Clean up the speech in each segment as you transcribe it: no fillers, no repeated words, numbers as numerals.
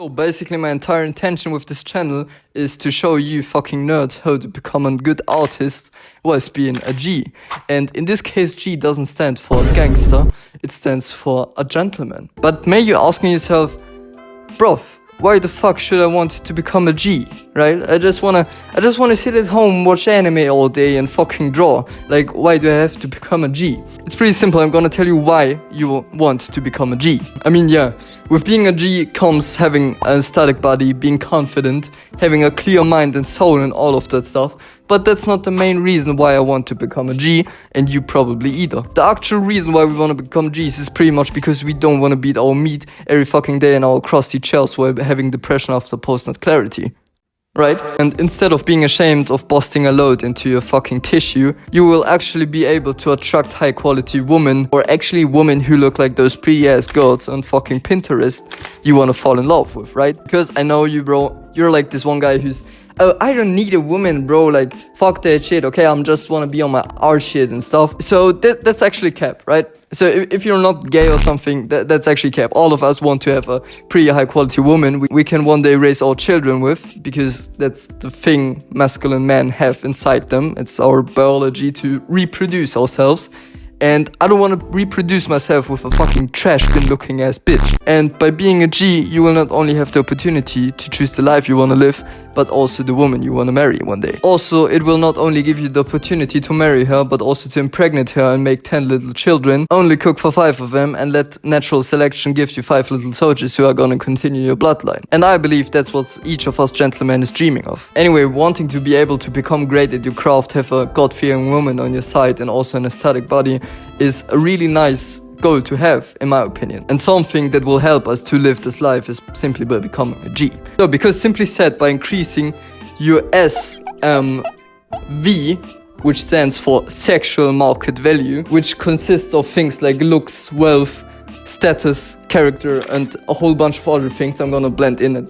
So basically my entire intention with this channel is to show you fucking nerds how to become a good artist whilst being a G. And in this case G doesn't stand for gangster, it stands for a gentleman. But may you asking yourself, bruv, why the fuck should I want to become a G, right? I just wanna sit at home, watch anime all day and fucking draw. Like, why do I have to become a G? It's pretty simple, I'm gonna tell you why you want to become a G. I mean, yeah, with being a G comes having an aesthetic body, being confident, having a clear mind and soul and all of that stuff. But that's not the main reason why I want to become a G, and you probably either. The actual reason why we want to become Gs is pretty much because we don't want to beat our meat every fucking day in our crusty shells while having depression after post-nut clarity. Right? And instead of being ashamed of busting a load into your fucking tissue, you will actually be able to attract high quality women, or actually women who look like those pretty ass girls on fucking Pinterest you want to fall in love with, right? Because I know you, bro, you're like this one guy who's, oh, I don't need a woman, bro, like, fuck that shit, okay, I'm just wanna be on my art shit and stuff. So that's actually cap, right? So if you're not gay or something, that's actually cap. All of us want to have a pretty high quality woman we can one day raise our children with, because that's the thing masculine men have inside them. It's our biology to reproduce ourselves. And I don't want to reproduce myself with a fucking trash bin looking ass bitch. And by being a G, you will not only have the opportunity to choose the life you want to live, but also the woman you want to marry one day. Also, it will not only give you the opportunity to marry her, but also to impregnate her and make 10 little children, only cook for 5 of them, and let natural selection give you 5 little soldiers who are gonna continue your bloodline. And I believe that's what each of us gentlemen is dreaming of. Anyway, wanting to be able to become great at your craft, have a God-fearing woman on your side, and also an aesthetic body is a really nice goal to have, in my opinion, and something that will help us to live this life is simply by becoming a G. So, because simply said, by increasing your SMV, which stands for sexual market value, which consists of things like looks, wealth, status, character, and a whole bunch of other things. I'm gonna blend in a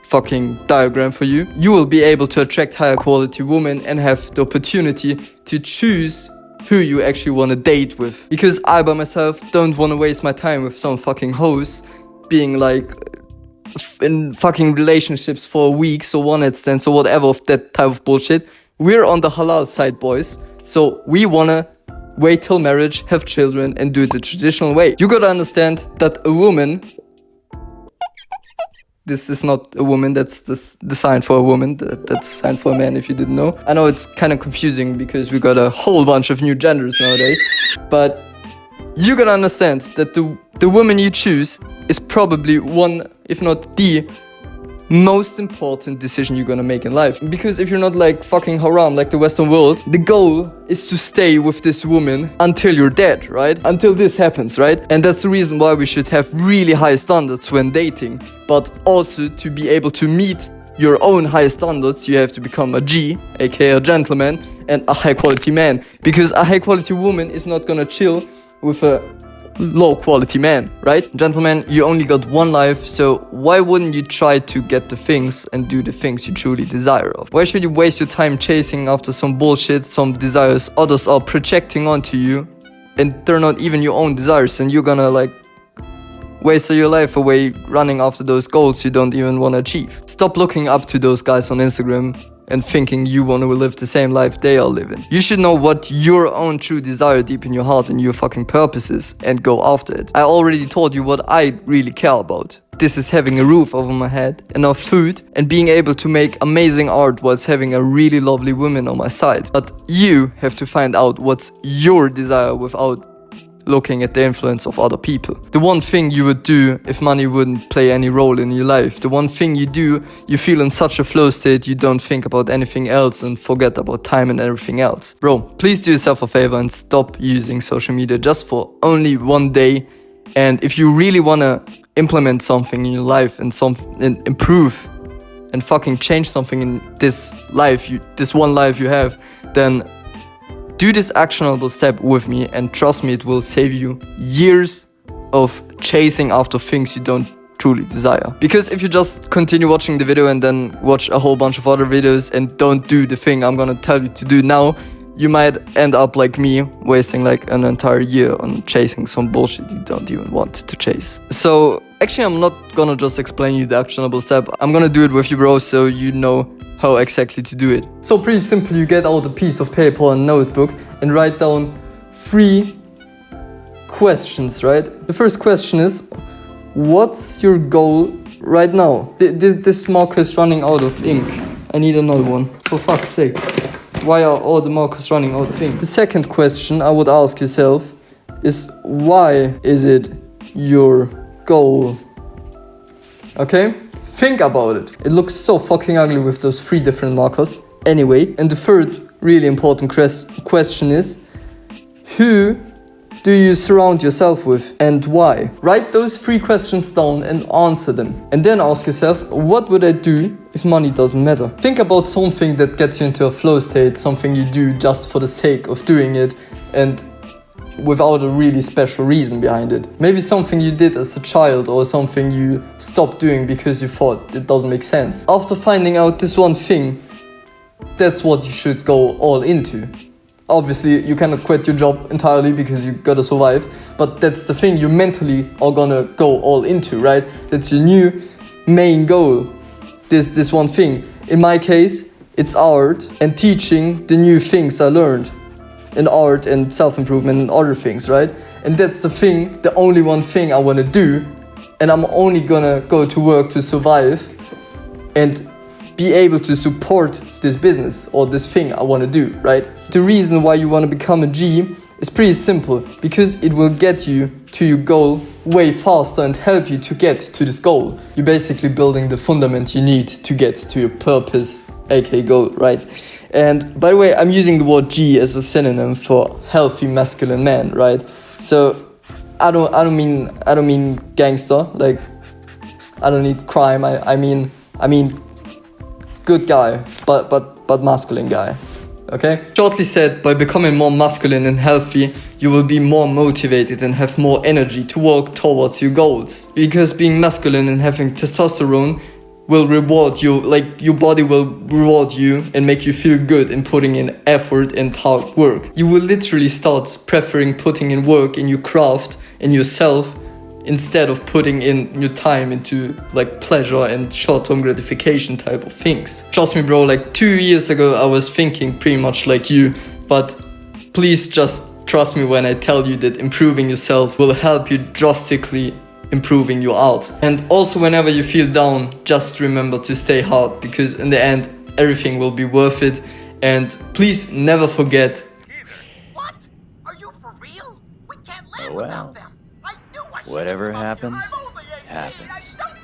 fucking diagram for you. You will be able to attract higher quality women and have the opportunity to choose who you actually want to date with. Because I by myself don't want to waste my time with some fucking hoes being like in fucking relationships for weeks or one night stands or whatever of that type of bullshit. We're on the halal side, boys. So we wanna wait till marriage, have children, and do it the traditional way. You gotta understand that a woman, this is not a woman, that's the sign for a woman, that's the sign for a man if you didn't know. I know it's kind of confusing because we got a whole bunch of new genders nowadays, but you gotta understand that the woman you choose is probably one, if not the most important decision you're gonna make in life. Because if you're not like fucking haram like the Western world, the goal is to stay with this woman until you're dead, right? Until this happens, right? And that's the reason why we should have really high standards when dating. But also to be able to meet your own high standards, you have to become a G, aka a gentleman, and a high quality man. Because a high quality woman is not gonna chill with a low quality man, right? Gentlemen, you only got one life, so why wouldn't you try to get the things and do the things you truly desire of? Why should you waste your time chasing after some bullshit, some desires others are projecting onto you, and they're not even your own desires, and you're gonna like waste your life away running after those goals you don't even want to achieve. Stop looking up to those guys on Instagram and thinking you want to live the same life they are living. You should know what your own true desire deep in your heart and your fucking purpose is, and go after it. I already told you what I really care about. This is having a roof over my head, enough food, and being able to make amazing art whilst having a really lovely woman on my side. But you have to find out what's your desire without looking at the influence of other people. The one thing you would do if money wouldn't play any role in your life. The one thing you do, you feel in such a flow state you don't think about anything else and forget about time and everything else. Bro, please do yourself a favor and stop using social media just for only one day. And if you really want to implement something in your life and improve and fucking change something in this life, this one life you have, then do this actionable step with me, and trust me, it will save you years of chasing after things you don't truly desire. Because if you just continue watching the video and then watch a whole bunch of other videos and don't do the thing I'm gonna tell you to do now, you might end up like me, wasting like an entire year on chasing some bullshit you don't even want to chase. So actually, I'm not gonna just explain you the actionable step. I'm gonna do it with you, bro, so you know how exactly to do it. So pretty simple, you get out a piece of paper and notebook and write down 3 questions, right? The first question is, what's your goal right now? This marker is running out of ink. I need another one, for fuck's sake. Why are all the markers running out of ink? The second question I would ask yourself is, why is it your goal? Okay? Think about it. It looks so fucking ugly with those 3 different markers. Anyway, and the third really important question is, who do you surround yourself with and why? Write those 3 questions down and answer them. And then ask yourself, what would I do if money doesn't matter? Think about something that gets you into a flow state, something you do just for the sake of doing it and without a really special reason behind it. Maybe something you did as a child or something you stopped doing because you thought it doesn't make sense. After finding out this one thing, that's what you should go all into. Obviously, you cannot quit your job entirely because you gotta survive, but that's the thing you mentally are gonna go all into, right? That's your new main goal, this one thing. In my case, it's art and teaching the new things I learned in art and self-improvement and other things, right? And that's the thing, the only one thing I wanna do, and I'm only gonna go to work to survive and be able to support this business or this thing I want to do, right? The reason why you want to become a G is pretty simple, because it will get you to your goal way faster and help you to get to this goal. You're basically building the fundament you need to get to your purpose, aka goal, right? And by the way, I'm using the word G as a synonym for healthy masculine man, right? So I don't mean gangster, like I don't need crime. I mean good guy, but masculine guy, okay? Shortly said, by becoming more masculine and healthy, you will be more motivated and have more energy to work towards your goals. Because being masculine and having testosterone will reward you, like your body will reward you and make you feel good in putting in effort and hard work. You will literally start preferring putting in work in your craft, in yourself, instead of putting in your time into like pleasure and short-term gratification type of things. Trust me, bro, like 2 years ago I was thinking pretty much like you, but please just trust me when I tell you that improving yourself will help you drastically improving your art. And also, whenever you feel down, just remember to stay hard, because in the end everything will be worth it. And please never forget, What? Are you for real? We can't live Oh, well. without them. I knew I Whatever should've loved you. happens, I'm only 18. happens. Don't